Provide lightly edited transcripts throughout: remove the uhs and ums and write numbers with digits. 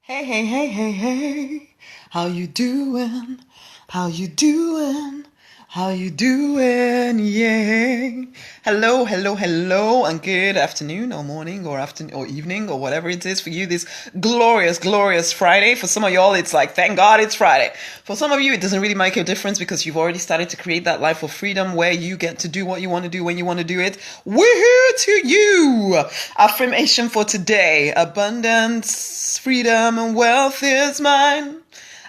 Hey, hey, hey, hey, hey, how you doing? How you doing? How you doing? Yeah. Hello, hello, hello, and good afternoon or morning or afternoon or evening or whatever it is for you this glorious, glorious Friday. For some of y'all, it's like, thank God it's Friday. For some of you, it doesn't really make a difference because you've already started to create that life of freedom where you get to do what you want to do when you want to do it. Woohoo to you! Affirmation for today: abundance, freedom, and wealth is mine.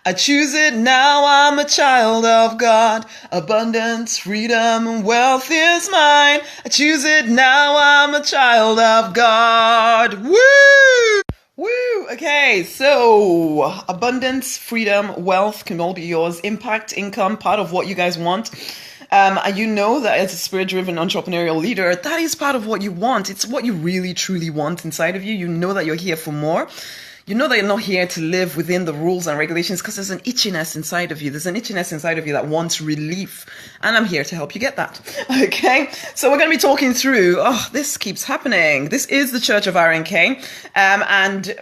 I choose it now, I'm a child of God. Abundance, freedom, and wealth is mine. I choose it now, I'm a child of God. Woo! Woo! Okay, so abundance, freedom, wealth can all be yours. Impact, income, part of what you guys want. And you know that as a spirit-driven entrepreneurial leader, that is part of what you want. It's what you really, truly want inside of you. You know that you're here for more. You know that you're not here to live within the rules and regulations because there's an itchiness inside of you. There's an itchiness inside of you that wants relief. And I'm here to help you get that. Okay? So we're going to be talking through, this keeps happening. This is the Church of RNK. And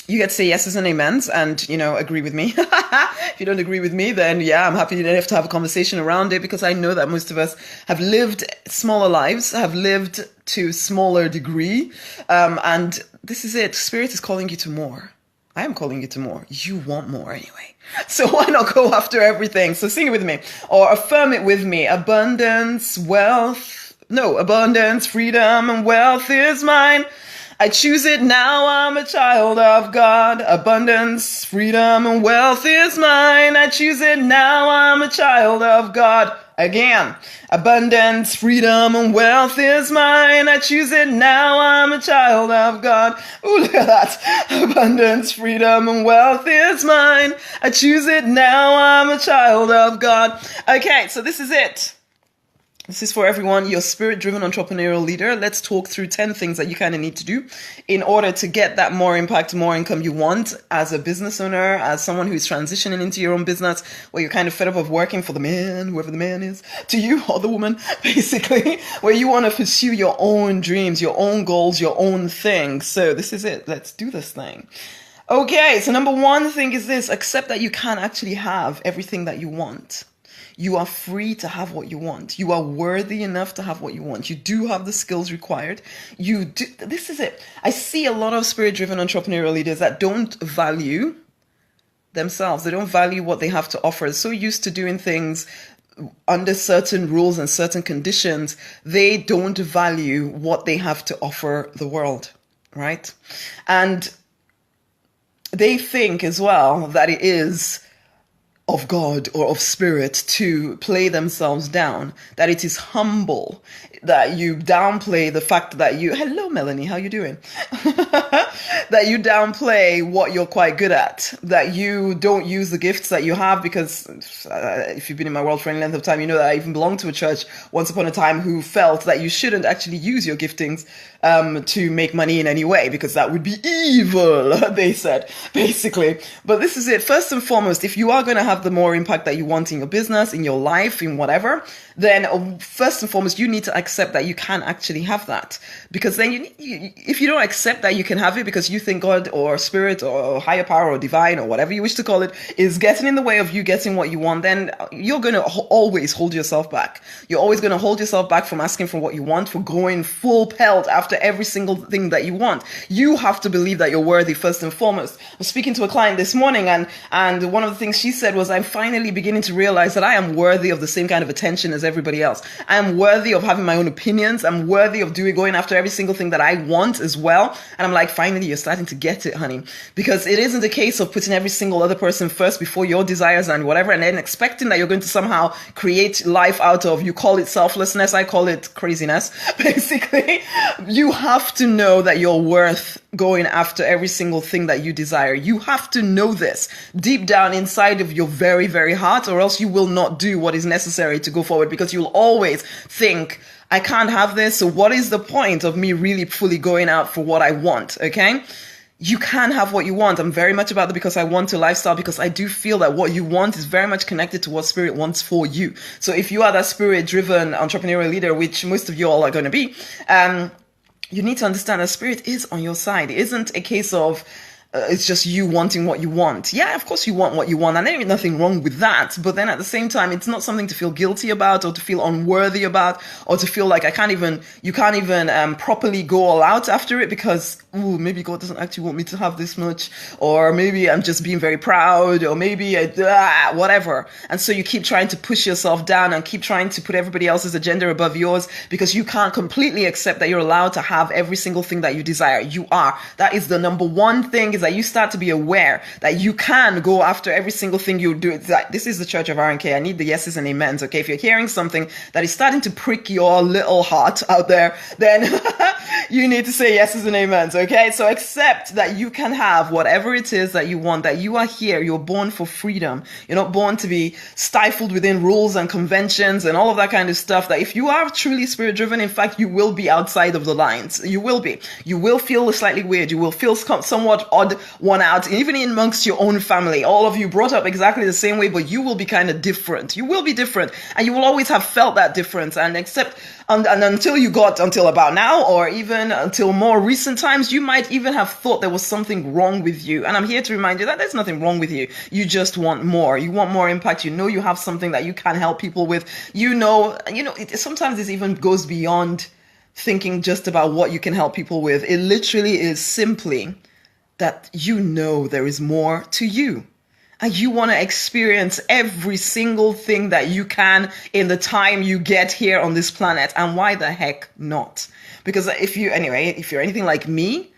you get to say yeses and amens and, agree with me. If you don't agree with me, then yeah, I'm happy enough to have a conversation around it because I know that most of us have lived smaller lives, have lived to smaller degree. And this is it. Spirit is calling you to more. I am calling you to more. You want more anyway. So why not go after everything? So sing it with me or affirm it with me. Abundance, freedom, and wealth is mine. I choose it now, I'm a child of God. Abundance, freedom, and wealth is mine. I choose it now, I'm a child of God. Again, abundance, freedom, and wealth is mine. I choose it now, I'm a child of God. Ooh, look at that. Abundance, freedom, and wealth is mine. I choose it now, I'm a child of God. Okay, so this is it. This is for everyone, your spirit-driven entrepreneurial leader. Let's talk through 10 things that you kind of need to do in order to get that more impact, more income you want as a business owner, as someone who's transitioning into your own business, where you're kind of fed up of working for the man, whoever the man is, to you or the woman, basically, where you want to pursue your own dreams, your own goals, your own thing. So this is it. Let's do this thing. Okay, so number one thing is this: accept that you can't actually have everything that you want. You are free to have what you want. You are worthy enough to have what you want. You do have the skills required. You do. This is it. I see a lot of spirit-driven entrepreneurial leaders that don't value themselves. They don't value what they have to offer. They're so used to doing things under certain rules and certain conditions, they don't value what they have to offer the world, right? And they think as well that it is of God or of spirit to play themselves down, that it is humble, that you downplay the fact that hello Melanie, how you doing? That you downplay what you're quite good at, that you don't use the gifts that you have because if you've been in my world for any length of time, you know that I even belonged to a church once upon a time who felt that you shouldn't actually use your giftings to make money in any way because that would be evil, they said, basically. But this is it. First and foremost, if you are going to have the more impact that you want in your business, in your life, in whatever, then first and foremost, you need to accept that you can actually have that. Because then if you don't accept that you can have it because you think God or spirit or higher power or divine or whatever you wish to call it is getting in the way of you getting what you want, then you're going to always hold yourself back. You're always going to hold yourself back from asking for what you want, for going full pelt after every single thing that you want. You have to believe that you're worthy first and foremost. I was speaking to a client this morning and one of the things she said was, I'm finally beginning to realize that I am worthy of the same kind of attention as everybody else. I am worthy of having my own opinions. I'm worthy of going after every single thing that I want as well. And I'm like, finally, you're starting to get it, honey. Because it isn't a case of putting every single other person first before your desires and whatever, and then expecting that you're going to somehow create life out of, you call it selflessness, I call it craziness, basically. You have to know that you're worth going after every single thing that you desire. You have to know this deep down inside of your very, very heart, or else you will not do what is necessary to go forward because you'll always think, I can't have this, so what is the point of me really fully going out for what I want, okay? You can have what you want. I'm very much about the because I want to lifestyle because I do feel that what you want is very much connected to what spirit wants for you. So if you are that spirit-driven entrepreneurial leader, which most of you all are going to be, you need to understand that spirit is on your side. It isn't a case of it's just you wanting what you want. Yeah, of course you want what you want, and there ain't nothing wrong with that. But then at the same time, it's not something to feel guilty about, or to feel unworthy about, or to feel like you can't even properly go all out after it because, ooh, maybe God doesn't actually want me to have this much, or maybe I'm just being very proud, or maybe whatever. And so you keep trying to push yourself down and keep trying to put everybody else's agenda above yours because you can't completely accept that you're allowed to have every single thing that you desire. You are. That is the number one thing, is that you start to be aware that you can go after every single thing you do. It's like, this is the Church of RNK. I need the yeses and amens. Okay, if you're hearing something that is starting to prick your little heart out there, then you need to say yeses and amens. Okay, so accept that you can have whatever it is that you want, that you are here. You're born for freedom. You're not born to be stifled within rules and conventions and all of that kind of stuff. That if you are truly spirit driven, in fact, you will be outside of the lines. You will be. You will feel slightly weird. You will feel somewhat odd one out, even amongst your own family. All of you brought up exactly the same way, but you will be kind of different. You will be different, and you will always have felt that difference. And until about now, or even until more recent times, you might even have thought there was something wrong with you. And I'm here to remind you that there's nothing wrong with you. You just want more. You want more impact. You know you have something that you can help people with. Sometimes this even goes beyond thinking just about what you can help people with. It literally is simply that you know there is more to you. And you want to experience every single thing that you can in the time you get here on this planet. And why the heck not? Because if you're anything like me,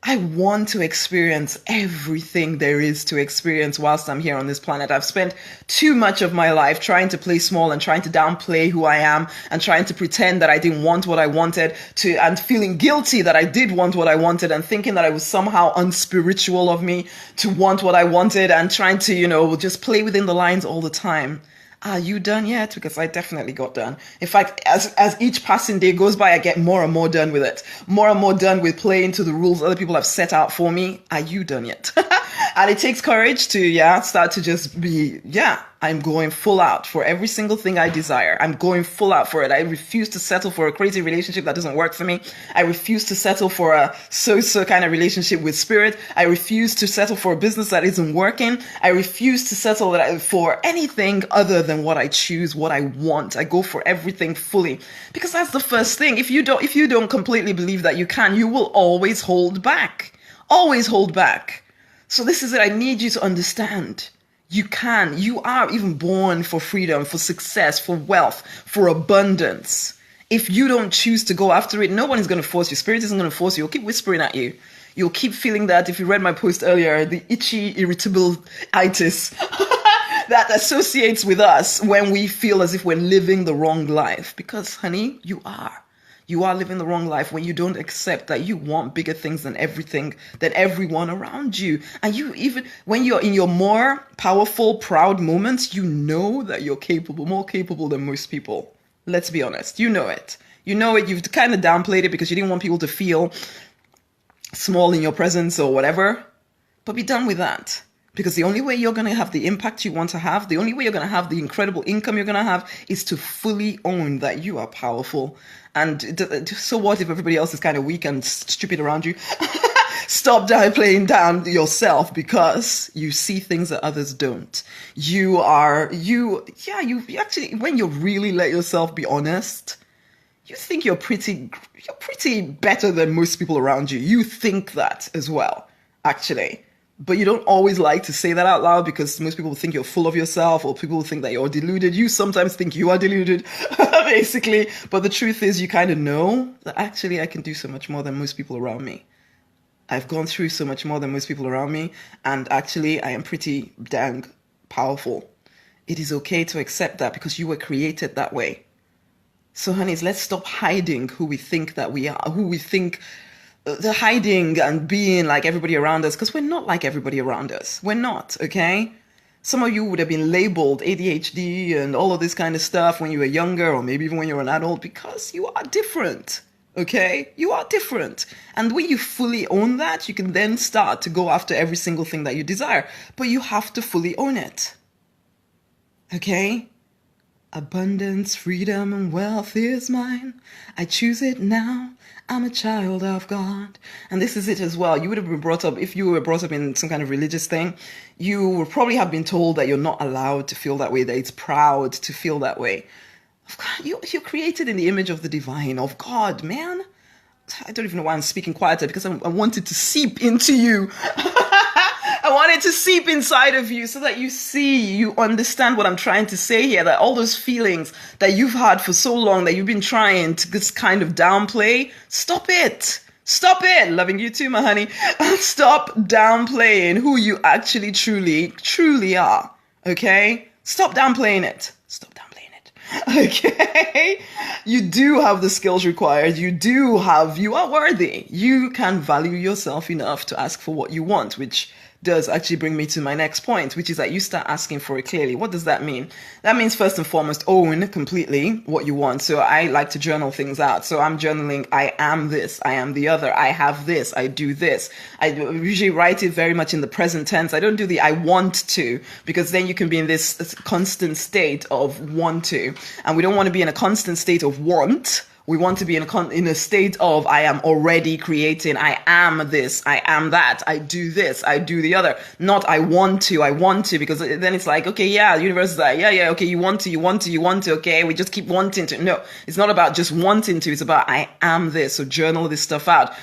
I want to experience everything there is to experience whilst I'm here on this planet. I've spent too much of my life trying to play small and trying to downplay who I am and trying to pretend that I didn't want what I wanted, and feeling guilty that I did want what I wanted, and thinking that it was somehow unspiritual of me to want what I wanted, and trying to, just play within the lines all the time. Are you done yet? Because I definitely got done. In fact, as each passing day goes by, I get more and more done with it. More and more done with playing to the rules other people have set out for me. Are you done yet? And it takes courage to, start to just be, I'm going full out for every single thing I desire. I'm going full out for it. I refuse to settle for a crazy relationship that doesn't work for me. I refuse to settle for a so-so kind of relationship with spirit. I refuse to settle for a business that isn't working. I refuse to settle for anything other than what I choose, what I want. I go for everything fully, because that's the first thing. If you don't completely believe that you can, you will always hold back. Always hold back. So this is it. I need you to understand. You can. You are even born for freedom, for success, for wealth, for abundance. If you don't choose to go after it, no one is going to force you. Spirit isn't going to force you. You'll keep whispering at you. You'll keep feeling that. If you read my post earlier, the itchy, irritable itis that associates with us when we feel as if we're living the wrong life. Because, honey, you are. You are living the wrong life when you don't accept that you want bigger things than everyone around you. And even when you're in your more powerful, proud moments, you know that you're capable, more capable than most people. Let's be honest. You know it. You've kind of downplayed it because you didn't want people to feel small in your presence or whatever. But be done with that. Because the only way you're going to have the impact you want to have, the only way you're going to have the incredible income you're going to have, is to fully own that you are powerful. And so what if everybody else is kind of weak and stupid around you? Stop playing down yourself because you see things that others don't. You actually, when you really let yourself be honest, you think you're pretty better than most people around you. You think that as well, actually. But you don't always like to say that out loud because most people think you're full of yourself, or people think that you're deluded. You sometimes think you are deluded, basically. But the truth is, you kind of know that actually I can do so much more than most people around me. I've gone through so much more than most people around me. And actually, I am pretty dang powerful. It is okay to accept that because you were created that way. So, honeys, let's stop hiding who we think that we are, who we think... The hiding and being like everybody around us, because we're not like everybody around us. We're not, okay? Some of you would have been labeled ADHD and all of this kind of stuff when you were younger, or maybe even when you were an adult, because you are different, okay? You are different. And when you fully own that, you can then start to go after every single thing that you desire. But you have to fully own it, okay? Abundance, freedom, and wealth is mine. I choose it now. I'm a child of God. And this is it as well. You would have been brought up, if you were brought up in some kind of religious thing, you would probably have been told that you're not allowed to feel that way, that it's proud to feel that way. You're created in the image of the divine, of God, man. I don't even know why I'm speaking quieter, because I wanted to seep into you. I want it to seep inside of you so that you understand what I'm trying to say here, that all those feelings that you've had for so long, that you've been trying to just kind of downplay, stop it. Stop it. Loving you too, my honey. Stop downplaying who you actually truly are. Okay? Stop downplaying it. Stop downplaying it. Okay? You do have the skills required. You are worthy. You can value yourself enough to ask for what you want, which does actually bring me to my next point, which is that you start asking for it clearly. What does that mean? That means first and foremost, own completely what you want. So I like to journal things out. So I'm journaling, I am this, I am the other, I have this, I do this. I usually write it very much in the present tense. I don't do the I want to, because then you can be in this constant state of want to. And we don't want to be in a constant state of want. We want to be in a state of, I am already creating, I am this, I am that, I do this, I do the other. Not I want to, because then it's like, okay, yeah, the universe is like, yeah, okay, you want to, okay, we just keep wanting to. No, it's not about just wanting to, it's about I am this. So journal this stuff out.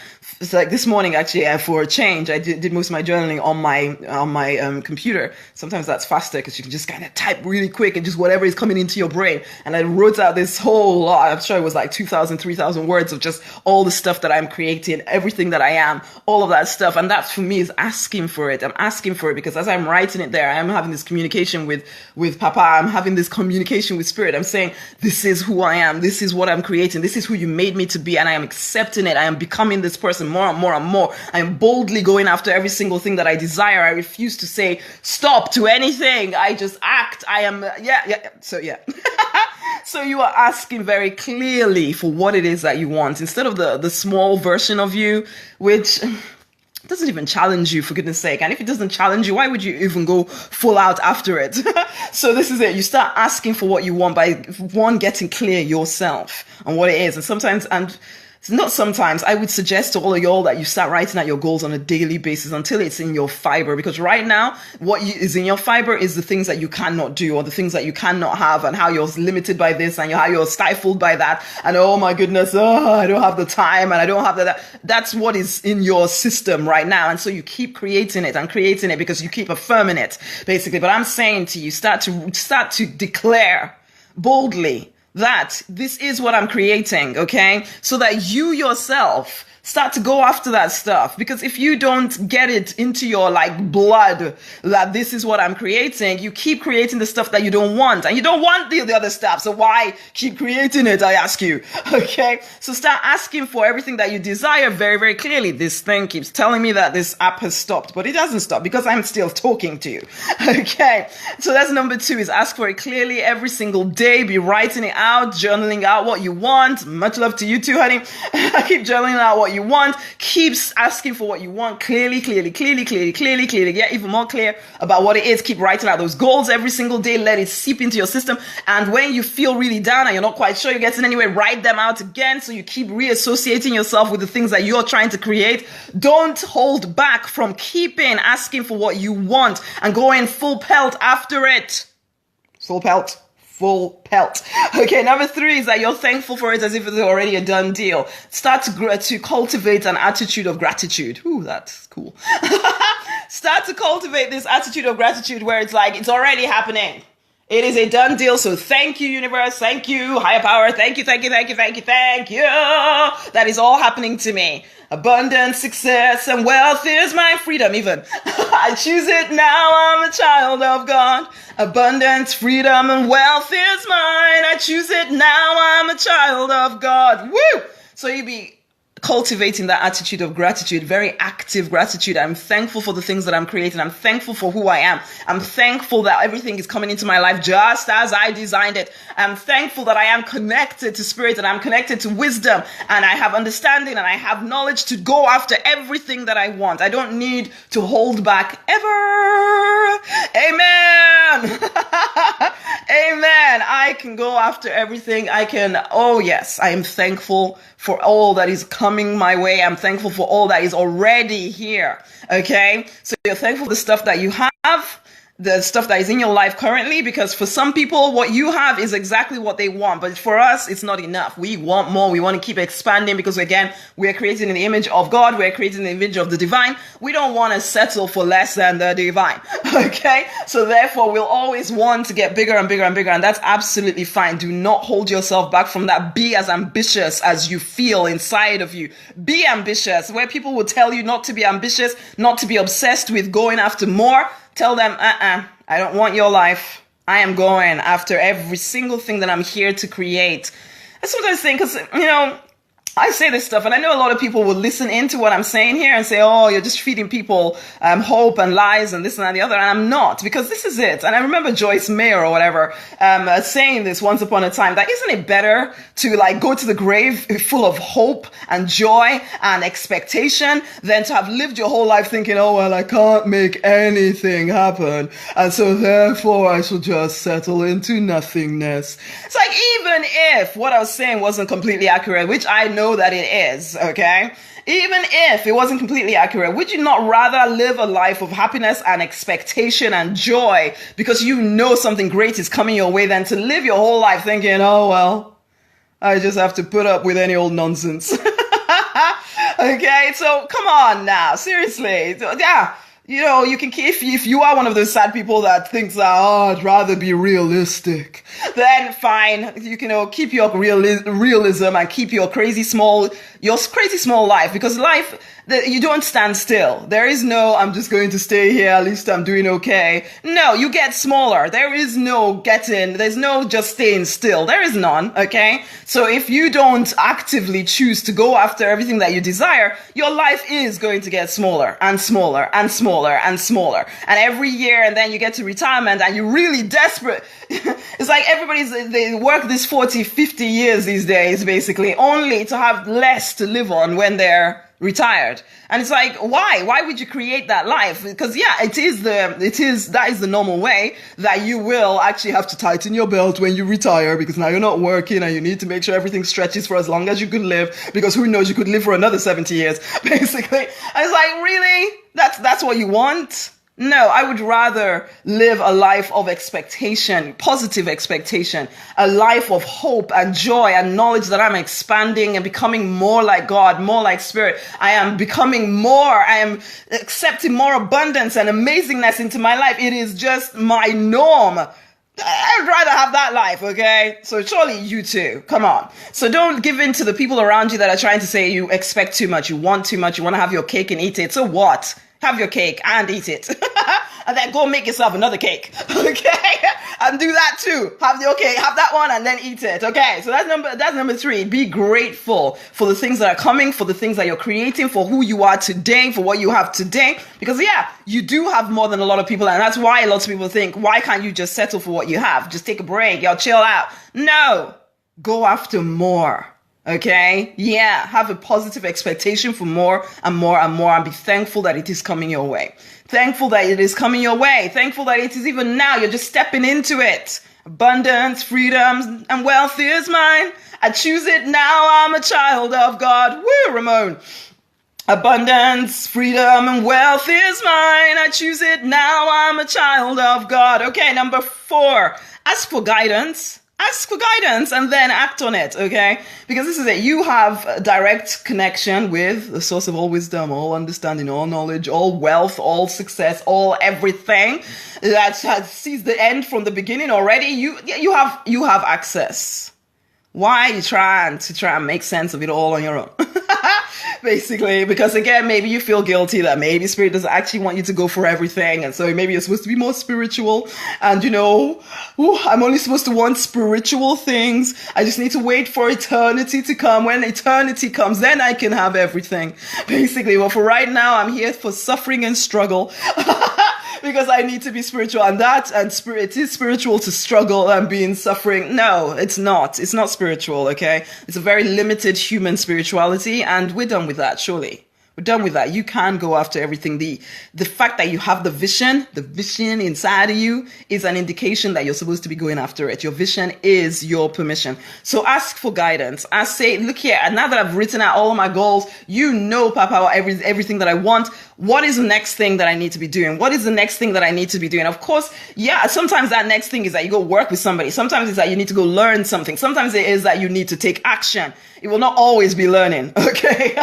It's like this morning, actually, for a change, I did most of my journaling on my computer. Sometimes that's faster because you can just kind of type really quick and just whatever is coming into your brain. And I wrote out this whole lot. I'm sure it was like 2,000, 3,000 words of just all the stuff that I'm creating, everything that I am, all of that stuff. And that for me is asking for it. I'm asking for it because as I'm writing it there, I'm having this communication with Papa. I'm having this communication with Spirit. I'm saying, this is who I am. This is what I'm creating. This is who you made me to be. And I am accepting it. I am becoming this person more and more and more. I am boldly going after every single thing that I desire. I refuse to say stop to anything. I just act. I am, So So you are asking very clearly for what it is that you want, instead of the small version of you, which doesn't even challenge you, for goodness sake. And if it doesn't challenge you, why would you even go full out after it? So this is it. You start asking for what you want by, one, getting clear yourself on what it is. I would suggest to all of y'all that you start writing out your goals on a daily basis until it's in your fiber. Because right now, is in your fiber is the things that you cannot do, or the things that you cannot have, and how you're limited by this, and how you're stifled by that. And oh my goodness, I don't have the time, and I don't have that. That's what is in your system right now. And so you keep creating it because you keep affirming it, basically. But I'm saying to you, start to declare boldly that this is what I'm creating, okay? So that you yourself start to go after that stuff. Because if you don't get it into your blood that this is what I'm creating, you keep creating the stuff that you don't want. And you don't want the other stuff. So why keep creating it, I ask you? Okay? So start asking for everything that you desire very, very clearly. This thing keeps telling me that this app has stopped, but it doesn't stop because I'm still talking to you. Okay? So that's number 2, is ask for it clearly every single day. Be writing it out, journaling out what you want. Much love to you too, honey. Keep journaling out what you want. Keep asking for what you want clearly. Get even more clear about what it is. Keep writing out those goals every single day. Let it seep into your system. And when you feel really down and you're not quite sure you're getting anywhere, write them out again. So you keep reassociating yourself with the things that you're trying to create. Don't hold back from keeping asking for what you want and going full pelt after it. Full pelt. Okay, number 3 is that you're thankful for it as if it's already a done deal. Start to cultivate an attitude of gratitude. Ooh, that's cool. Start to cultivate this attitude of gratitude where it's like, it's already happening. It is a done deal. So thank you, universe. Thank you, higher power. Thank you. That is all happening to me. Abundance, success, and wealth is my freedom even. I choose it now. I'm a child of God. Abundance, freedom, and wealth is mine. I choose it now. I'm a child of God. Woo! So you be cultivating that attitude of gratitude, very active gratitude. I'm thankful for the things that I'm creating. I'm thankful for who I am. I'm thankful that everything is coming into my life just as I designed it. I'm thankful that I am connected to spirit and I'm connected to wisdom and I have understanding and I have knowledge to go after everything that I want. I don't need to hold back ever. Amen. Amen. I can go after everything. Oh yes, I am thankful for all that is coming my way. I'm thankful for all that is already here. Okay? So you're thankful for the stuff that you have, the stuff that is in your life currently, because for some people, what you have is exactly what they want. But for us, it's not enough. We want more. We want to keep expanding because, again, we're created in the image of God. We're created in the image of the divine. We don't want to settle for less than the divine. Okay? So therefore, we'll always want to get bigger and bigger and bigger. And that's absolutely fine. Do not hold yourself back from that. Be as ambitious as you feel inside of you. Be ambitious. Where people will tell you not to be ambitious, not to be obsessed with going after more, tell them, I don't want your life. I am going after every single thing that I'm here to create. I sometimes think, because, I say this stuff, and I know a lot of people will listen into what I'm saying here and say, oh, you're just feeding people hope and lies and this and that and the other. And I'm not, because this is it. And I remember Joyce Mayer or whatever saying this once upon a time, that isn't it better to go to the grave full of hope and joy and expectation than to have lived your whole life thinking, oh, well, I can't make anything happen. And so therefore I shall just settle into nothingness. It's like, even if what I was saying wasn't completely accurate, which I know that it is, okay? Even if it wasn't completely accurate, would you not rather live a life of happiness and expectation and joy because you know something great is coming your way than to live your whole life thinking, oh, well, I just have to put up with any old nonsense. Okay, so come on now, seriously. Yeah. You can, if you are one of those sad people that thinks that, oh, I'd rather be realistic, then fine. You can keep your realism and keep your crazy small life, because life, you don't stand still. There is no, I'm just going to stay here, at least I'm doing okay. No, you get smaller. There's no just staying still. There is none, okay? So if you don't actively choose to go after everything that you desire, your life is going to get smaller and smaller and smaller and smaller. And every year, and then you get to retirement and you're really desperate. It's like they work this 40, 50 years these days, basically, only to have less to live on when they're retired. And it's like, why would you create that life? Because that is the normal way, that you will actually have to tighten your belt when you retire, because now you're not working and you need to make sure everything stretches for as long as you could live, because who knows, you could live for another 70 years, basically. And it's like, really? That's what you want? No, I would rather live a life of expectation, positive expectation, a life of hope and joy and knowledge that I'm expanding and becoming more like God, more like Spirit. I am accepting more abundance and amazingness into my life. It is just my norm. I'd rather have that life, okay? So surely you too. Come on. So don't give in to the people around you that are trying to say you expect too much, you want too much, you want to have your cake and eat it. So what? Have your cake and eat it. And then go make yourself another cake. Okay? And do that too. Have that one and then eat it. Okay? So that's number 3. Be grateful for the things that are coming, for the things that you're creating, for who you are today, for what you have today. Because you do have more than a lot of people, and that's why lots of people think, why can't you just settle for what you have? Just take a break, chill out. No. Go after more. Okay? Have a positive expectation for more and more and more, and be thankful that it is coming your way. Thankful that it is coming your way. Thankful that it is even now. You're just stepping into it. Abundance, freedom, and wealth is mine. I choose it now. I'm a child of God. Woo, Ramon. Abundance, freedom, and wealth is mine. I choose it now. I'm a child of God. Okay, number 4. Ask for guidance. Ask for guidance and then act on it, okay? Because this is it. You have a direct connection with the source of all wisdom, all understanding, all knowledge, all wealth, all success, all everything that sees the end from the beginning already. You have access. Why are you trying to make sense of it all on your own? Basically, because again, maybe you feel guilty that maybe spirit doesn't actually want you to go for everything. And so maybe you're supposed to be more spiritual. And I'm only supposed to want spiritual things. I just need to wait for eternity to come. When eternity comes, then I can have everything. Basically, well, for right now, I'm here for suffering and struggle. Because I need to be spiritual, and it is spiritual to struggle and be in suffering. No, it's not. It's not spiritual, okay? It's a very limited human spirituality, and we're done with that, surely. We're done with that. You can go after everything. The fact that you have the vision inside of you is an indication that you're supposed to be going after it. Your vision is your permission. So ask for guidance. I say, look here, and now that I've written out all of my goals, Papa, everything that I want. What is the next thing that I need to be doing? What is the next thing that I need to be doing? Of course, yeah, sometimes that next thing is that you go work with somebody. Sometimes it's that you need to go learn something. Sometimes it is that you need to take action. It will not always be learning, okay?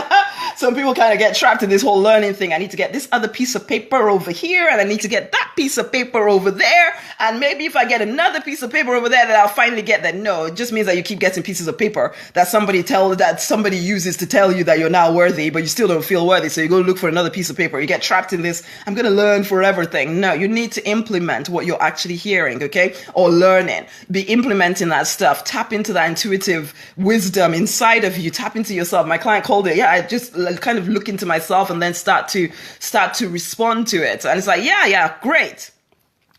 Some people kind of get trapped in this whole learning thing. I need to get this other piece of paper over here, and I need to get that piece of paper over there. And maybe if I get another piece of paper over there, then I'll finally get that. No, it just means that you keep getting pieces of paper that somebody uses to tell you that you're now worthy, but you still don't feel worthy. So you go look for another piece of paper. You get trapped in this, I'm going to learn forever thing. No, you need to implement what you're actually hearing, okay? Or learning. Be implementing that stuff. Tap into that intuitive wisdom inside of you. Tap into yourself. My client called it, I just kind of look into myself and then start to respond to it. And it's like, yeah, great.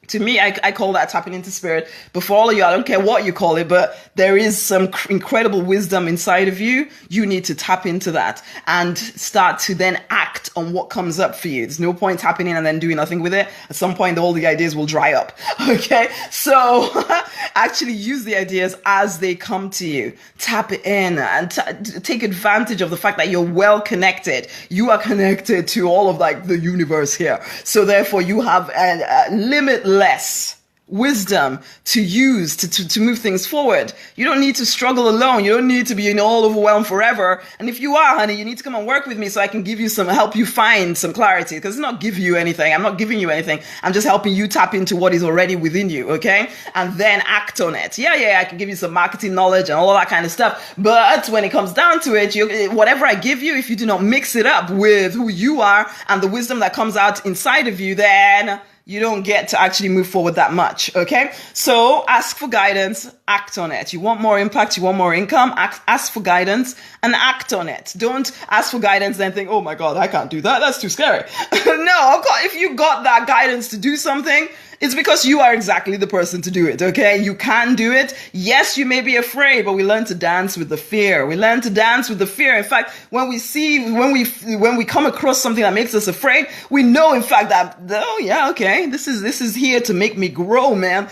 To me, I call that tapping into spirit. But for all of you, I don't care what you call it, but there is some incredible wisdom inside of you. You need to tap into that and start to then act on what comes up for you. There's no point tapping in and then doing nothing with it. At some point, all the ideas will dry up. Okay? So actually use the ideas as they come to you. Tap in and take advantage of the fact that you're well connected. You are connected to all of the universe here. So therefore, you have a limitless wisdom to use to move things forward. You don't need to struggle alone. You don't need to be all overwhelmed forever. And if you are, honey, you need to come and work with me so I can help you find some clarity, because it's not giving you anything. I'm not giving you anything. I'm just helping you tap into what is already within you, okay? And then act on it. Yeah, I can give you some marketing knowledge and all of that kind of stuff. But when it comes down to it, whatever I give you, if you do not mix it up with who you are and the wisdom that comes out inside of you, then you don't get to actually move forward that much, okay? So ask for guidance, act on it. You want more impact, you want more income, ask for guidance and act on it. Don't ask for guidance then think, oh my God, I can't do that. That's too scary. No, of course, if you got that guidance to do something, it's because you are exactly the person to do it, okay? You can do it. Yes, you may be afraid, but we learn to dance with the fear. We learn to dance with the fear. In fact, when we come across something that makes us afraid, we know, in fact, that, oh yeah, okay, this is here to make me grow, man.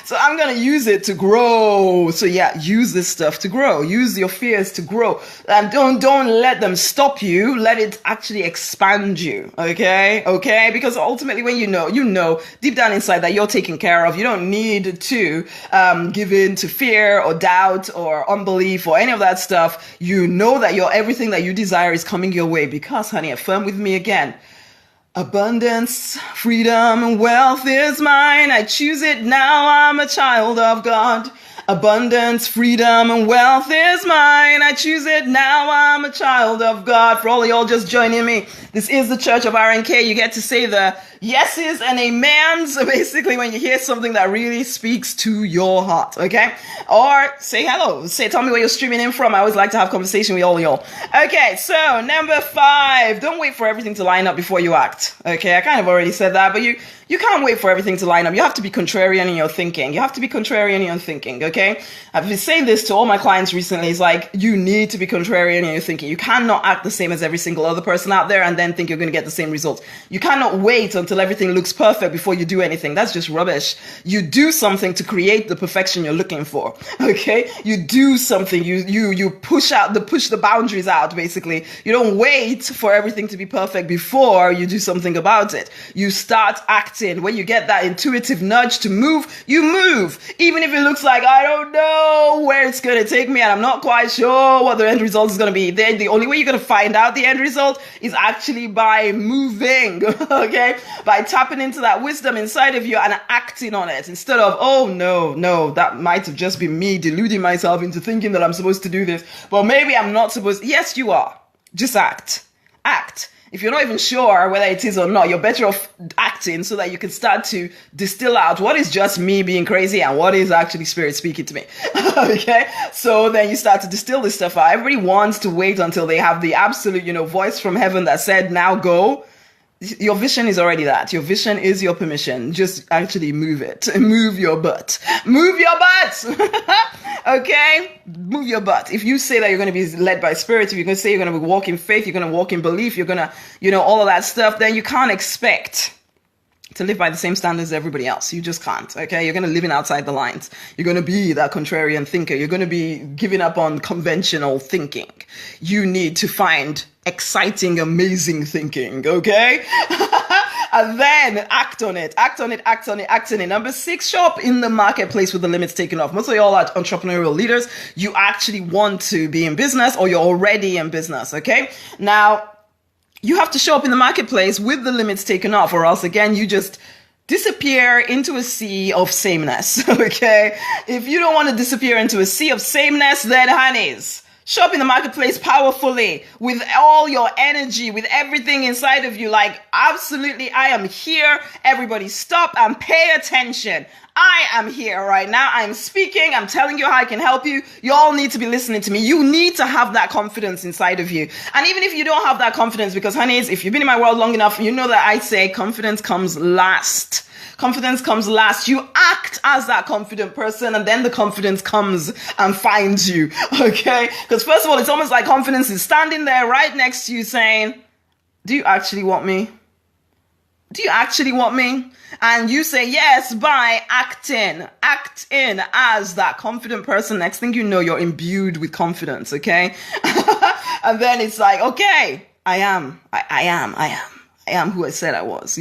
So I'm going to use it to grow. So yeah, use this stuff to grow. Use your fears to grow. And don't let them stop you. Let it actually expand you. Okay? Okay? Because ultimately when you know deep down inside that you're taken care of. You don't need to give in to fear or doubt or unbelief or any of that stuff. You know that everything that you desire is coming your way because, honey, affirm with me again. Abundance, freedom, and wealth is mine. I choose it now. I'm a child of God. Abundance, freedom, and wealth is mine. I choose it now. I'm a child of God. For all of y'all just joining me, this is the Church of RNK. You get to say the yeses and amens. So basically, when you hear something that really speaks to your heart, okay? Or say hello. Tell me where you're streaming in from. I always like to have conversation with all of y'all. Okay, so number 5, don't wait for everything to line up before you act. Okay, I kind of already said that, but you can't wait for everything to line up. You have to be contrarian in your thinking. Okay? I've been saying this to all my clients recently. It's like, you need to be contrarian in your thinking. You cannot act the same as every single other person out there and then think you're going to get the same results. You cannot wait until everything looks perfect before you do anything. That's just rubbish. You do something to create the perfection you're looking for. Okay? You do something. You push the boundaries out, basically. You don't wait for everything to be perfect before you do something about it. You start acting. When you get that intuitive nudge to move, you move. Even if it looks like, I don't know where it's going to take me, and I'm not quite sure what the end result is going to be. Then the only way you're going to find out the end result is actually by moving, okay? By tapping into that wisdom inside of you and acting on it instead of, oh no, that might have just been me deluding myself into thinking that I'm supposed to do this, but maybe I'm not supposed to. Yes, you are. Just act. Act. If you're not even sure whether it is or not, you're better off acting so that you can start to distill out what is just me being crazy and what is actually spirit speaking to me. Okay? So then you start to distill this stuff out. Everybody wants to wait until they have the absolute, voice from heaven that said, now go. Your vision is already that. Your vision is your permission. Just actually move it. Move your butt. Move your butt! Okay? Move your butt. If you say that you're going to be led by spirit, if you're going to say you're going to walk in faith, you're going to walk in belief, you're going to, all of that stuff, then you can't expect to live by the same standards as everybody else. You just can't, okay? You're going to live in outside the lines. You're going to be that contrarian thinker. You're going to be giving up on conventional thinking. You need to find exciting, amazing thinking, okay? And then act on it. Number 6, show up in the marketplace with the limits taken off. Most of y'all are entrepreneurial leaders. You actually want to be in business, or you're already in business, okay? Now, you have to show up in the marketplace with the limits taken off, or else again, you just disappear into a sea of sameness, okay? If you don't want to disappear into a sea of sameness, then honeys, show up in the marketplace powerfully with all your energy, with everything inside of you. Like, absolutely, I am here. Everybody stop and pay attention. I am here right now. I'm speaking. I'm telling you how I can help you. You all need to be listening to me. You need to have that confidence inside of you. And even if you don't have that confidence, because honeys, if you've been in my world long enough, you know that I say confidence comes last. Confidence comes last. You act as that confident person, and then the confidence comes and finds you, okay? Because first of all, it's almost like confidence is standing there right next to you saying, do you actually want me? Do you actually want me? And you say yes by acting. Act in as that confident person. Next thing you know, you're imbued with confidence, okay? And then it's like, okay, I am who I said I was,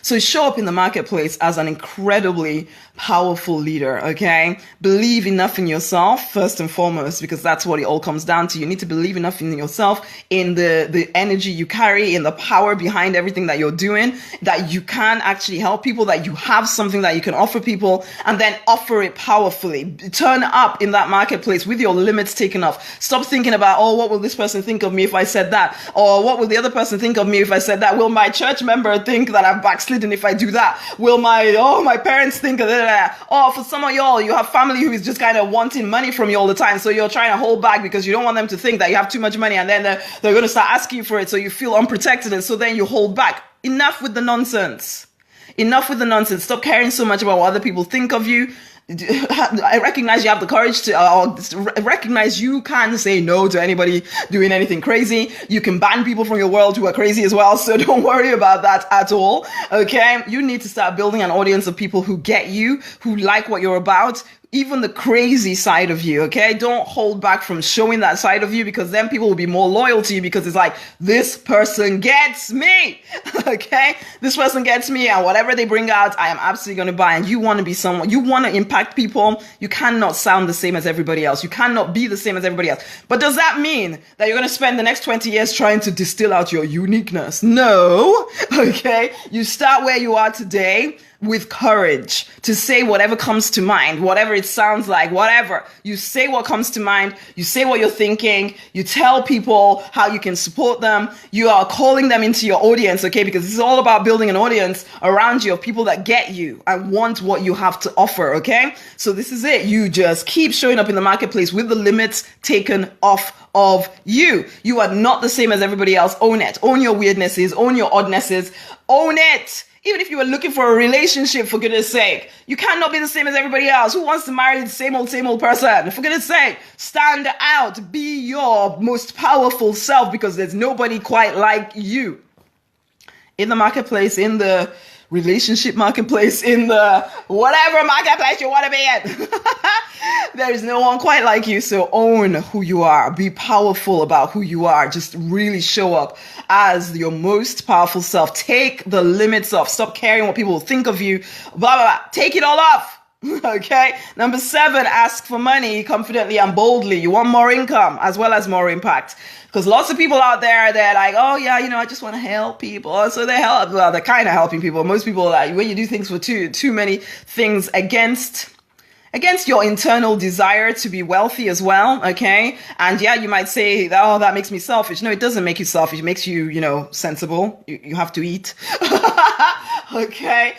So show up in the marketplace as an incredibly powerful leader, okay? Believe enough in yourself, first and foremost, because that's what it all comes down to. You need to believe enough in yourself, in the energy you carry, in the power behind everything that you're doing, that you can actually help people, that you have something that you can offer people, and then offer it powerfully. Turn up in that marketplace with your limits taken off. Stop thinking about, oh, what will this person think of me if I said that? Or what will the other person think of me if I said that? Will my church member think that I'm backslidden if I do that? Will my parents think of that? Or for some of y'all, you have family who is just kind of wanting money from you all the time, so you're trying to hold back because you don't want them to think that you have too much money, and then they're going to start asking you for it, so you feel unprotected, and so then you hold back. Enough with the nonsense. Enough with the nonsense. Stop caring so much about what other people think of you. I recognize you have the courage to recognize you can say no to anybody doing anything crazy. You can ban people from your world who are crazy as well, so don't worry about that at all, okay? You need to start building an audience of people who get you, who like what you're about, even the crazy side of you, okay? Don't hold back from showing that side of you, because then people will be more loyal to you, because it's like, this person gets me, okay? This person gets me, and whatever they bring out, I am absolutely going to buy. And you want to be someone, you want to impact people. You cannot sound the same as everybody else. You cannot be the same as everybody else. But does that mean that you're going to spend the next 20 years trying to distill out your uniqueness? No, okay? You start where you are today, with courage to say whatever comes to mind, whatever it sounds like, whatever. You say what comes to mind. You say what you're thinking. You tell people how you can support them. You are calling them into your audience, okay? Because this is all about building an audience around you of people that get you and want what you have to offer, okay? So this is it. You just keep showing up in the marketplace with the limits taken off of you. You are not the same as everybody else. Own it. Own your weirdnesses. Own your oddnesses. Own it. Even if you were looking for a relationship, for goodness sake, you cannot be the same as everybody else. Who wants to marry the same old person? For goodness sake, stand out. Be your most powerful self, because there's nobody quite like you. In the marketplace, in the relationship marketplace, in the whatever marketplace you want to be in. There is no one quite like you. So own who you are. Be powerful about who you are. Just really show up as your most powerful self. Take the limits off. Stop caring what people will think of you. Blah, blah, blah. Take it all off. Okay. Number 7, ask for money confidently and boldly. You want more income as well as more impact. Because lots of people out there, they're like, oh yeah, I just want to help people. So they help. Well, they're kind of helping people. Most people, like, when you do things for too many things against your internal desire to be wealthy as well, okay? And yeah, you might say, oh, that makes me selfish. No, it doesn't make you selfish. It makes you, sensible. You have to eat. Okay?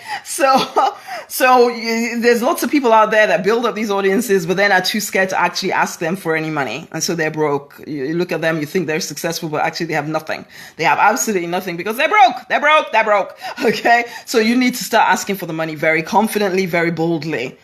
There's lots of people out there that build up these audiences, but then are too scared to actually ask them for any money. And so they're broke. You look at them, you think they're successful, but actually they have nothing. They have absolutely nothing because they're broke. They're broke. Okay? So you need to start asking for the money very confidently, very boldly.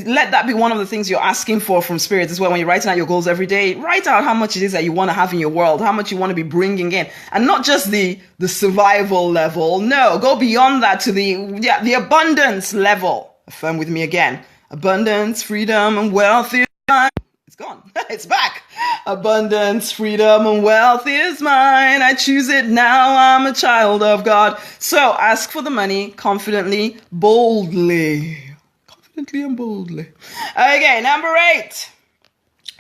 Let that be one of the things you're asking for from Spirit as well. When you're writing out your goals every day, write out how much it is that you want to have in your world, how much you want to be bringing in, and not just the survival level. No, go beyond that to the abundance level. Affirm with me again. Abundance, freedom, and wealth is mine. It's gone. It's back. Abundance, freedom, and wealth is mine. I choose it now. I'm a child of God. So ask for the money confidently, boldly. And boldly. Okay, number 8.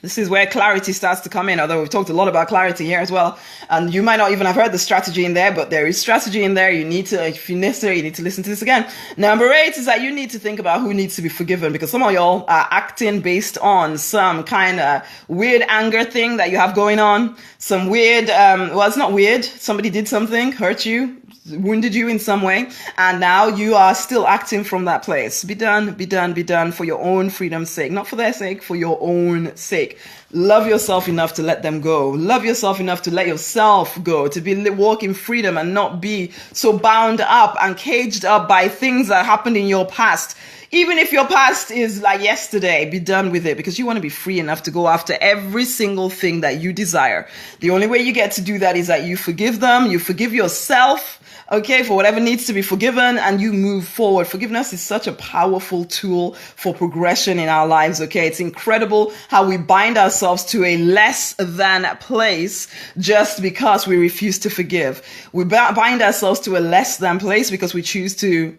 This is where clarity starts to come in, although we've talked a lot about clarity here as well. And you might not even have heard the strategy in there, but there is strategy in there. You need to, if necessary, you need to listen to this again. Number 8 is that you need to think about who needs to be forgiven, because some of y'all are acting based on some kind of weird anger thing that you have going on. Some weird, well, it's not weird. Somebody did something, hurt you, wounded you in some way, and now you are still acting from that place. Be done for your own freedom's sake, not for their sake, for your own sake. Love yourself enough to let them go. Love yourself enough to let yourself go, to walk in freedom and not be so bound up and caged up by things that happened in your past. Even if your past is like yesterday, be done with it, because you want to be free enough to go after every single thing that you desire. The only way you get to do that is that you forgive them, you forgive yourself, okay, for whatever needs to be forgiven, and you move forward. Forgiveness is such a powerful tool for progression in our lives, okay? It's incredible how we bind ourselves to a less than place just because we refuse to forgive. We bind ourselves to a less than place because we choose to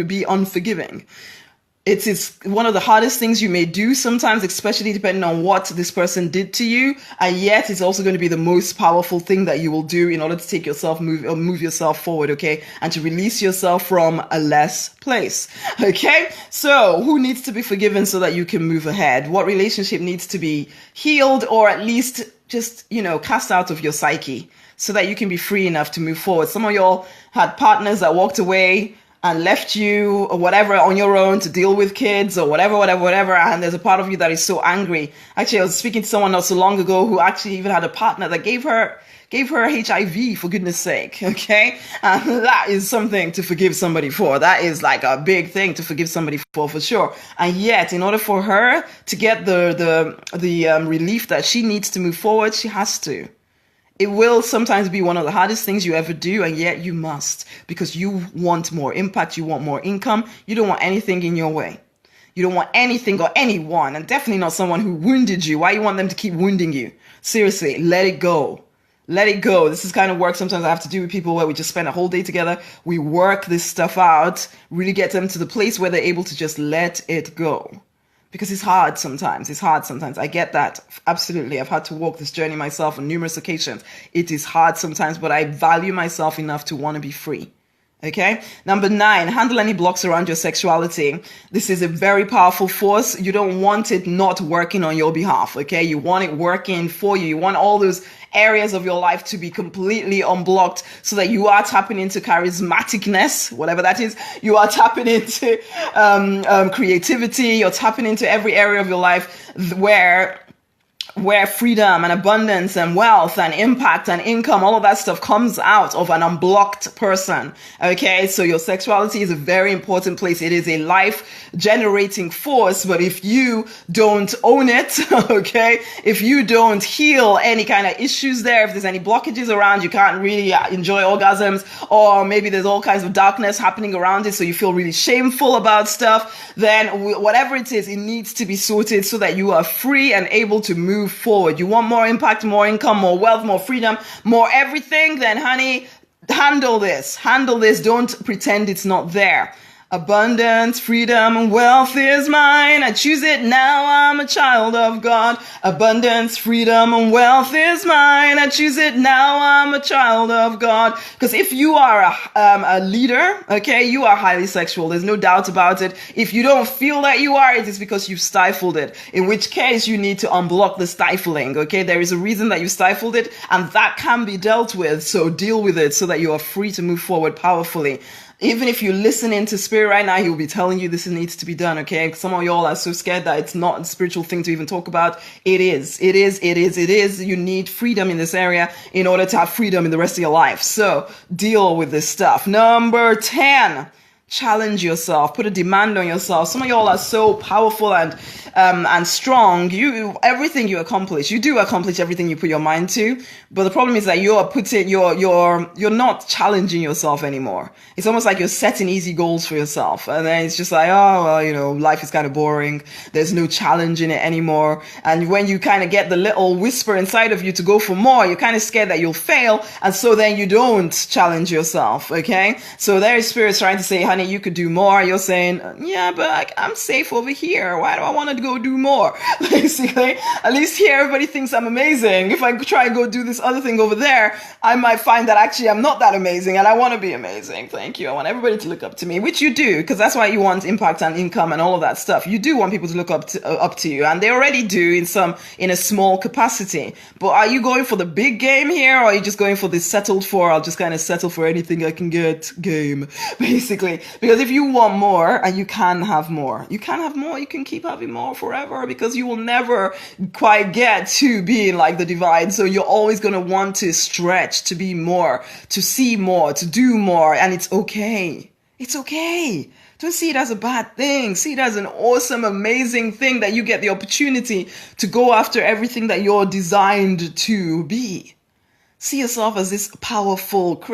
be unforgiving. It is one of the hardest things you may do sometimes, especially depending on what this person did to you. And yet it's also going to be the most powerful thing that you will do in order to take yourself, move yourself forward, okay? And to release yourself from a less place, okay? So who needs to be forgiven so that you can move ahead? What relationship needs to be healed, or at least just, cast out of your psyche so that you can be free enough to move forward? Some of y'all had partners that walked away and left you or whatever on your own to deal with kids or whatever. And there's a part of you that is so angry. Actually, I was speaking to someone not so long ago who actually even had a partner that gave her HIV, for goodness sake. Okay. And that is something to forgive somebody for. That is like a big thing to forgive somebody for sure. And yet, in order for her to get the relief that she needs to move forward, she has to. It will sometimes be one of the hardest things you ever do, and yet you must, because you want more impact, you want more income, you don't want anything in your way. You don't want anything or anyone, and definitely not someone who wounded you. Why you want them to keep wounding you? Seriously, let it go. Let it go. This is kind of work sometimes I have to do with people where we just spend a whole day together. We work this stuff out, really get them to the place where they're able to just let it go. Because it's hard sometimes. I get that. Absolutely. I've had to walk this journey myself on numerous occasions. It is hard sometimes, but I value myself enough to want to be free. Okay. Number 9, handle any blocks around your sexuality. This is a very powerful force. You don't want it not working on your behalf. Okay. You want it working for you. You want all those areas of your life to be completely unblocked so that you are tapping into charismaticness, whatever that is. You are tapping into creativity. You're tapping into every area of your life where freedom and abundance and wealth and impact and income, all of that stuff comes out of an unblocked person. Okay. So your sexuality is a very important place. It is a life generating force. But if you don't own it, okay, if you don't heal any kind of issues there, if there's any blockages around, you can't really enjoy orgasms, or maybe there's all kinds of darkness happening around it, so you feel really shameful about stuff, then whatever it is, it needs to be sorted so that you are free and able to move forward. You want more impact, more income, more wealth, more freedom, more everything, then honey, handle this. Don't pretend it's not there. Abundance, freedom, and wealth is mine. I choose it now. I'm a child of God. Abundance, freedom, and wealth is mine. I choose it now. I'm a child of God. Because if you are a leader, okay, you are highly sexual. There's no doubt about it. If you don't feel that you are, it is because you've stifled it. In which case, you need to unblock the stifling, okay? There is a reason that you stifled it, and that can be dealt with. So deal with it so that you are free to move forward powerfully. Even if you listen into spirit right now, he will be telling you this needs to be done, okay? Some of y'all are so scared that it's not a spiritual thing to even talk about. It is. You need freedom in this area in order to have freedom in the rest of your life. So deal with this stuff. Number 10. Challenge yourself. Put a demand on yourself. Some of y'all are so powerful and strong. Everything you accomplish, you do accomplish everything you put your mind to. But the problem is that you're not challenging yourself anymore. It's almost like you're setting easy goals for yourself, and then it's just like, oh well, life is kind of boring. There's no challenge in it anymore. And when you kind of get the little whisper inside of you to go for more, you're kind of scared that you'll fail, and so then you don't challenge yourself. Okay, so there is spirit trying to say, honey, you could do more. You're saying, yeah, but I'm safe over here. Why do I want to go do more? Basically, at least here everybody thinks I'm amazing. If I try and go do this other thing over there, I might find that actually I'm not that amazing, and I want to be amazing. Thank you. I want everybody to look up to me, which you do, because that's why you want impact and income and all of that stuff. You do want people to look up to you, and they already do in a small capacity. But are you going for the big game here, or are you just going for this I'll just kind of settle for anything I can get game, basically? Because if you want more, and you can have more, you can keep having more forever, because you will never quite get to being like the divine. So you're always going to want to stretch, to be more, to see more, to do more. And it's okay. It's okay. Don't see it as a bad thing. See it as an awesome, amazing thing that you get the opportunity to go after everything that you're designed to be. See yourself as this powerful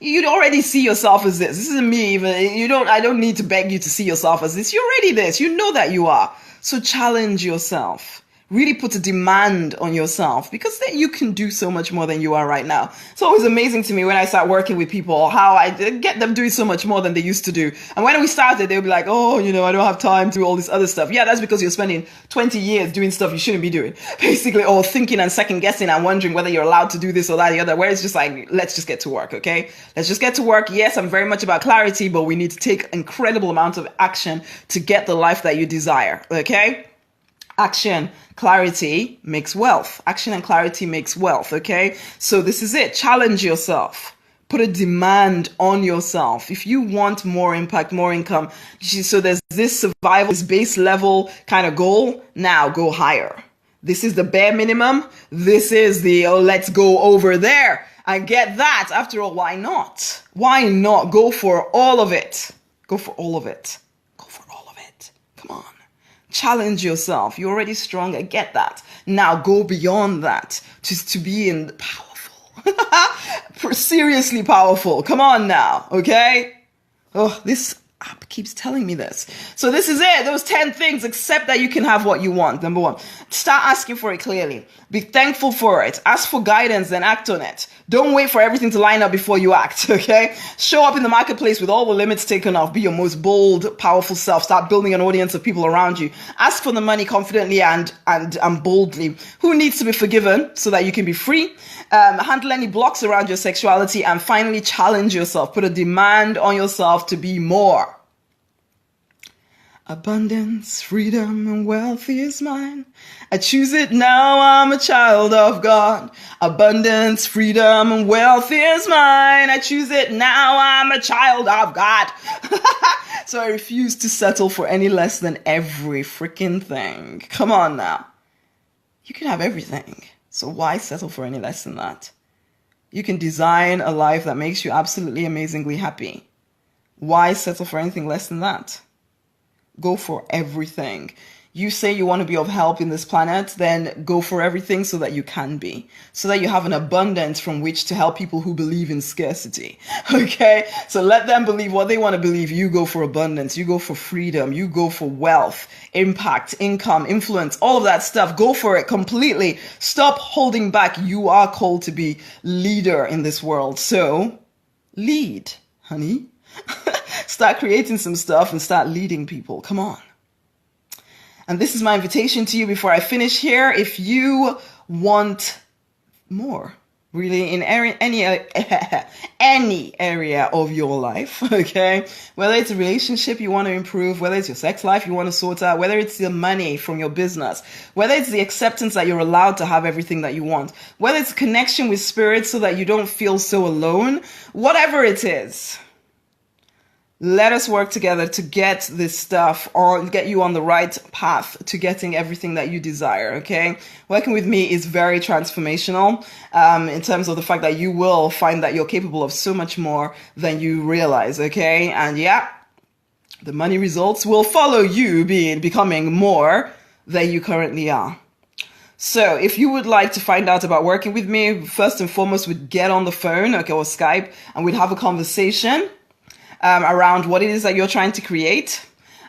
you'd already see yourself as this. This isn't me even. I don't need to beg you to see yourself as this. You're already this. You know that you are. So challenge yourself. Really put a demand on yourself, because then you can do so much more than you are right now. It's always amazing to me when I start working with people, how I get them doing so much more than they used to do. And when we started, they'll be like, oh, I don't have time to do all this other stuff. Yeah, that's because you're spending 20 years doing stuff you shouldn't be doing, basically, or thinking and second guessing and wondering whether you're allowed to do this or that or the other, where it's just like, let's just get to work, okay? Let's just get to work. Yes, I'm very much about clarity, but we need to take incredible amounts of action to get the life that you desire, okay? Action, clarity makes wealth. Action and clarity makes wealth, okay? So this is it. Challenge yourself. Put a demand on yourself. If you want more impact, more income, so there's this survival, this base level kind of goal, now go higher. This is the bare minimum. This is the, let's go over there and get that. After all, why not? Why not go for all of it? Go for all of it. Go for all of it. Come on. Challenge yourself. You're already strong. I get that. Now go beyond that to be powerful. Seriously powerful. Come on now. Okay? Oh, this app keeps telling me this. So this is it. Those 10 things. Accept that you can have what you want. Number 1. Start asking for it clearly. Be thankful for it. Ask for guidance, then act on it. Don't wait for everything to line up before you act, okay? Show up in the marketplace with all the limits taken off. Be your most bold, powerful self. Start building an audience of people around you. Ask for the money confidently and boldly. Who needs to be forgiven so that you can be free? Handle any blocks around your sexuality. And finally, challenge yourself. Put a demand on yourself to be more. Abundance, freedom, and wealth is mine. I choose it now. I'm a child of God. Abundance, freedom, and wealth is mine. I choose it now. I'm a child of God. So I refuse to settle for any less than every freaking thing. Come on now. You can have everything. So why settle for any less than that? You can design a life that makes you absolutely amazingly happy. Why settle for anything less than that? Go for everything. You say you want to be of help in this planet, then go for everything so that you can be. So that you have an abundance from which to help people who believe in scarcity. Okay? So let them believe what they want to believe. You go for abundance. You go for freedom. You go for wealth, impact, income, influence, all of that stuff. Go for it completely. Stop holding back. You are called to be leader in this world. So lead, honey. Start creating some stuff and start leading people. Come on. And this is my invitation to you before I finish here. If you want more, really, in any area of your life, okay? Whether it's a relationship you want to improve, whether it's your sex life you want to sort out, whether it's the money from your business, whether it's the acceptance that you're allowed to have everything that you want, whether it's connection with spirit so that you don't feel so alone, whatever it is, let us work together to get this stuff on, get you on the right path to getting everything that you desire, okay? Working with me is very transformational in terms of the fact that you will find that you're capable of so much more than you realize, okay? And yeah, the money results will follow you becoming more than you currently are. So if you would like to find out about working with me, first and foremost, we'd get on the phone, okay, or Skype, and we'd have a conversation around what it is that you're trying to create,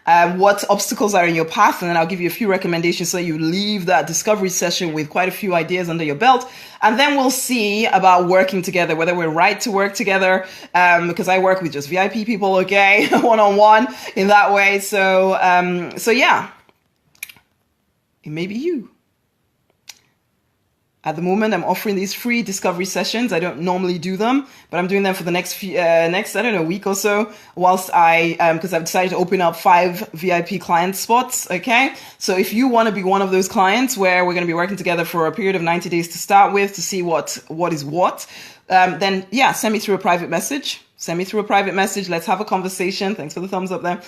what obstacles are in your path, and then I'll give you a few recommendations so you leave that discovery session with quite a few ideas under your belt. And then we'll see about working together, whether we're right to work together, because I work with just VIP people, okay, one-on-one in that way. So yeah, it may be you. At the moment, I'm offering these free discovery sessions. I don't normally do them, but I'm doing them for the next week or so, whilst because I've decided to open up 5 VIP client spots, okay? So if you want to be one of those clients where we're going to be working together for a period of 90 days to start with to see what is what, then yeah, send me through a private message. Let's have a conversation. Thanks for the thumbs up there.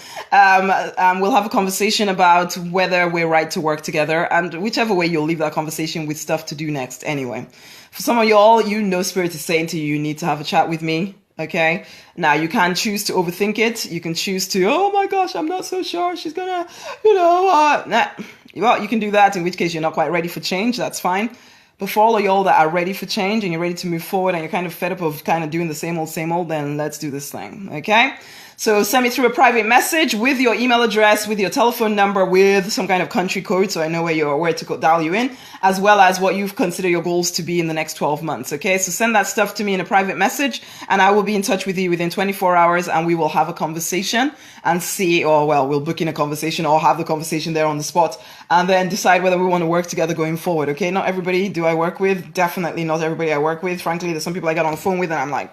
We'll have a conversation about whether we're right to work together, and whichever way you'll leave that conversation with stuff to do next anyway. For some of y'all, Spirit is saying to you, you need to have a chat with me. Okay. Now you can choose to overthink it. You can choose to, oh my gosh, I'm not so sure she's gonna, well, you can do that, in which case you're not quite ready for change. That's fine. But for all of y'all that are ready for change and you're ready to move forward and you're kind of fed up of kind of doing the same old, then let's do this thing, okay? So send me through a private message with your email address, with your telephone number, with some kind of country code so I know where to dial you in, as well as what you've considered your goals to be in the next 12 months, okay? So send that stuff to me in a private message and I will be in touch with you within 24 hours and we will have a conversation and see, we'll book in a conversation or have the conversation there on the spot and then decide whether we want to work together going forward, okay? Not everybody do I work with. Definitely not everybody I work with. Frankly, there's some people I get on the phone with and I'm like,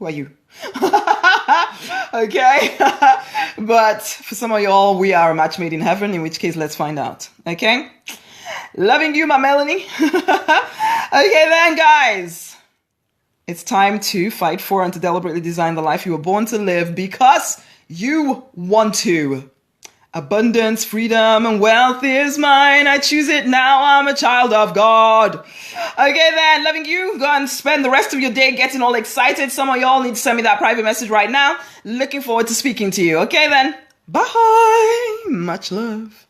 who are you? Okay. But for some of y'all, we are a match made in heaven, in which case, let's find out. Okay. Loving you, my Melanie. Okay, then, guys. It's time to fight for and to deliberately design the life you were born to live because you want to. Abundance, freedom, and wealth is mine. I choose it now. I'm a child of God. Okay then, loving you. Go and spend the rest of your day getting all excited. Some of y'all need to send me that private message right now. Looking forward to speaking to you. Okay then, bye. Much love.